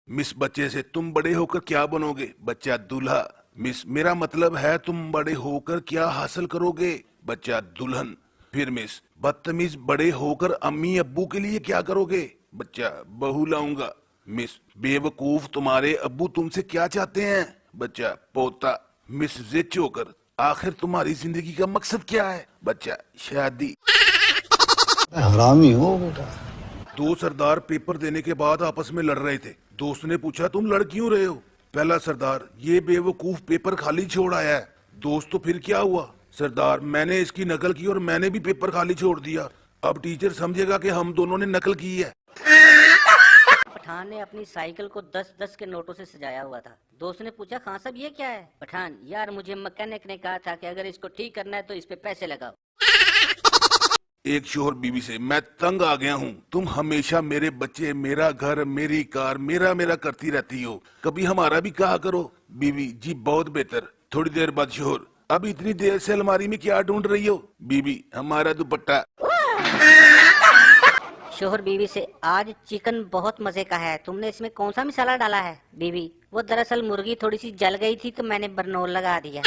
Miss बच्चे से, तुम बड़े होकर क्या बनोगे? बच्चा दूल्हा। मिस, मेरा मतलब है तुम बड़े होकर क्या हासिल करोगे? बच्चा दुल्हन। फिर मिस, बदतमीज, बड़े होकर अम्मी अब्बू के लिए क्या करोगे? बच्चा, बहू लाऊंगा। मिस, बेवकूफ, तुम्हारे अब्बू तुमसे क्या चाहते हैं? बच्चा, पोता। मिस जिच होकर, आखिर तुम्हारी जिंदगी का मकसद क्या है? बच्चा, शादी। हरामी हो बेटा। दो सरदार पेपर देने के बाद आपस में लड़ रहे थे। दोस्त ने पूछा, तुम लड़ क्यों रहे हो? पहला सरदार, ये बेवकूफ पेपर खाली छोड़ आया है। दोस्त, तो फिर क्या हुआ? सरदार, मैंने इसकी नकल की और मैंने भी पेपर खाली छोड़ दिया। अब टीचर समझेगा कि हम दोनों ने नकल की है। पठान ने अपनी साइकिल को 10-10 के नोटों से सजाया हुआ था। दोस्त ने पूछा, खान साहब ये क्या है? पठान, यार मुझे मैकेनिक ने कहा था कि अगर इसको ठीक करना है तो इस पे पैसे लगाओ। एक शोहर बीवी से, मैं तंग आ गया हूँ, तुम हमेशा मेरे बच्चे, मेरा घर, मेरी कार, मेरा मेरा करती रहती हो, कभी हमारा भी कहा करो। बीवी, जी बहुत बेहतर। थोड़ी देर बाद शोहर, अब इतनी देर से अलमारी में क्या ढूंढ रही हो? बीवी, हमारा दुपट्टा। शोहर बीवी से, आज चिकन बहुत मजे का है, तुमने इसमें कौन सा मसाला डाला है? बीवी, वो दरअसल मुर्गी थोड़ी सी जल गई थी तो मैंने बरनौल लगा दिया।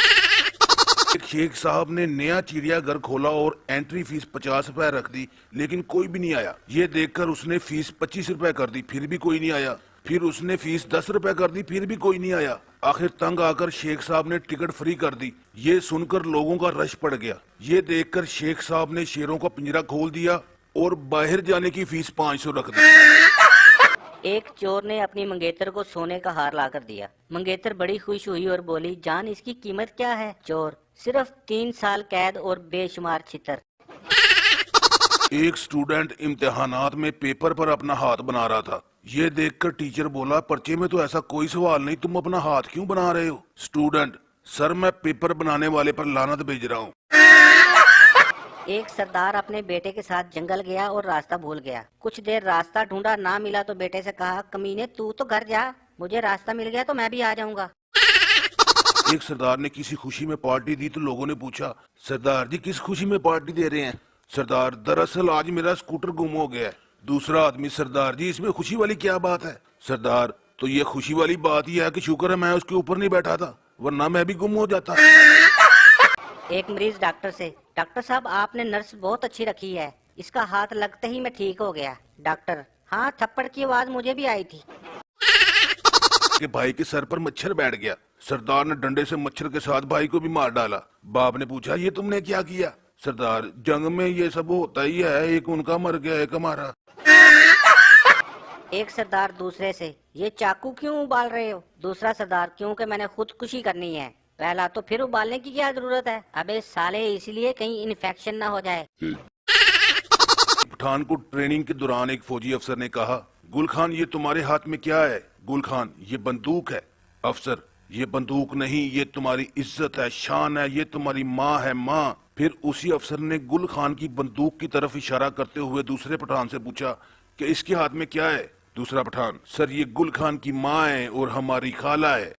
एक शेख साहब ने नया चिड़ियाघर खोला और एंट्री फीस 50 रुपए रख दी, लेकिन कोई भी नहीं आया। ये देखकर उसने फीस 25 रुपए कर दी, फिर भी कोई नहीं आया। फिर उसने फीस 10 रुपए कर दी, फिर भी कोई नहीं आया। आखिर तंग आकर शेख साहब ने टिकट फ्री कर दी। ये सुनकर लोगों का रश पड़ गया। ये देखकर शेख साहब ने शेरों का पिंजरा खोल दिया और बाहर जाने की फीस 500 रख दी। एक चोर ने अपनी मंगेतर को सोने का हार ला कर दिया। मंगेतर बड़ी खुश हुई और बोली, जान इसकी कीमत क्या है? चोर, सिर्फ 3 साल कैद और बेशुमार छितर। एक स्टूडेंट इम्तिहानात में पेपर पर अपना हाथ बना रहा था। ये देखकर टीचर बोला, पर्चे में तो ऐसा कोई सवाल नहीं, तुम अपना हाथ क्यों बना रहे हो? स्टूडेंट, सर मैं पेपर बनाने वाले पर लानत भेज रहा हूँ। एक सरदार अपने बेटे के साथ जंगल गया और रास्ता भूल गया। कुछ देर रास्ता ढूंढा, ना मिला तो बेटे से कहा, कमीने तू तो घर जा, मुझे रास्ता मिल गया तो मैं भी आ जाऊंगा। एक सरदार ने किसी खुशी में पार्टी दी तो लोगों ने पूछा, सरदार जी किस खुशी में पार्टी दे रहे हैं? सरदार, दरअसल आज मेरा स्कूटर गुम हो गया है। दूसरा आदमी, सरदार जी इसमें खुशी वाली क्या बात है? सरदार, तो ये खुशी वाली बात ही है कि शुक्र है मैं उसके ऊपर नहीं बैठा था, वरना मैं भी गुम हो जाता। एक मरीज डॉक्टर से, डॉक्टर साहब आपने नर्स बहुत अच्छी रखी है, इसका हाथ लगते ही मैं ठीक हो गया। डॉक्टर, हाँ थप्पड़ की आवाज मुझे भी आई थी। के भाई के सर पर मच्छर बैठ गया। सरदार ने डंडे से मच्छर के साथ भाई को भी मार डाला। बाप ने पूछा, ये तुमने क्या किया? सरदार, जंग में ये सब होता ही है, एक उनका मर गया, एक हमारा। एक सरदार दूसरे से, ये चाकू क्यों उबाल रहे हो? दूसरा सरदार, क्योंकि मैंने खुदकुशी करनी है। पहला, तो फिर उबालने की क्या जरूरत है? अबे साले, इसलिए कहीं इन्फेक्शन ना हो जाए। पठान को ट्रेनिंग के दौरान एक फौजी अफसर ने कहा, गुल खान ये तुम्हारे हाथ में क्या है? गुल खान, ये बंदूक है। अफसर, ये बंदूक नहीं, ये तुम्हारी इज्जत है, शान है, ये तुम्हारी माँ है, माँ। फिर उसी अफसर ने गुल खान की बंदूक की तरफ इशारा करते हुए दूसरे पठान से पूछा कि इसके हाथ में क्या है? दूसरा पठान, सर ये गुल खान की माँ है और हमारी खाला है।